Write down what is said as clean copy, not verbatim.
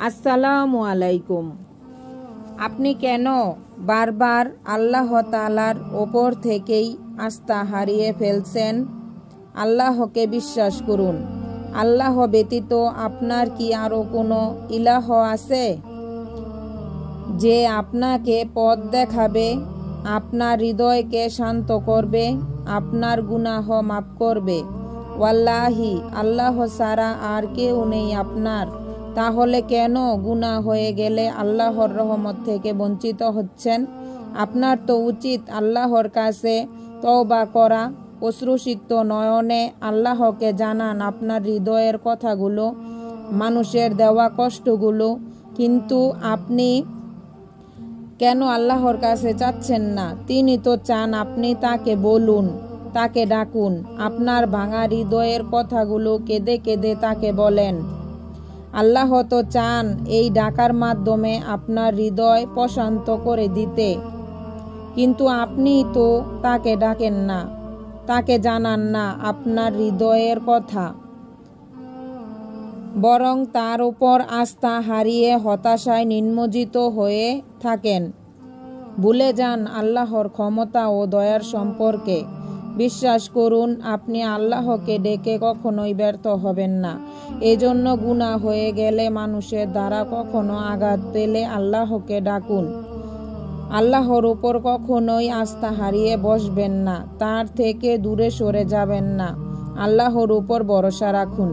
আসসালামু আলাইকুম। আপনি কেন বারবার আল্লাহ তাআলার ওপর থেকেই আস্থা হারিয়ে ফেলছেন? আল্লাহকে বিশ্বাস করুন। আল্লাহ ব্যতীত আপনার কি আরো কোনো ইলাহ আছে যে আপনাকে পথ দেখাবে, আপনার হৃদয়কে শান্ত করবে, আপনার গুনাহ মাফ করবে? ওয়াল্লাহি, আল্লাহ ছাড়া আর কেউ নেই আপনার। তাহলে কেন গুনাহ হয়ে গেলে আল্লাহর রহমত থেকে বঞ্চিত হচ্ছেন? আপনার তো উচিত আল্লাহর কাছে তওবা করা, অশ্রুসিক্ত নয়নে আল্লাহকে জানান আপনার হৃদয়ের কথাগুলো, মানুষের দেওয়া কষ্টগুলো। কিন্তু আপনি কেন আল্লাহর কাছে চাচ্ছেন না? তিনি তো চান আপনি তাকে বলুন, তাকে ডাকুন, আপনার ভাঙা হৃদয়ের কথাগুলো কেঁদে কেঁদে তাকে বলেন। আল্লাহ তো চান এই ডাকার মাধ্যমে আপনার হৃদয় প্রশান্ত করে দিতে, কিন্তু আপনি তো তাকে ডাকেন না, তাকে জানান না আপনার হৃদয়ের কথা, বরং তার উপর আস্থা হারিয়ে হতাশায় নিমজ্জিত হয়ে থাকেন। ভুলে যান আল্লাহর ক্ষমতা ও দয়ার সম্পর্কে। বিশ্বাস করুন, আপনি আল্লাহকে ডেকে কখনোই ব্যর্থ হবেন না। এজন্য গুনাহ হয়ে গেলে, মানুষের দ্বারা কখনো আঘাত পেলে আল্লাহকে ডাকুন। আল্লাহর উপর কখনোই আস্থা হারিয়ে বসবেন না, তার থেকে দূরে সরে যাবেন না। আল্লাহর উপর ভরসা রাখুন।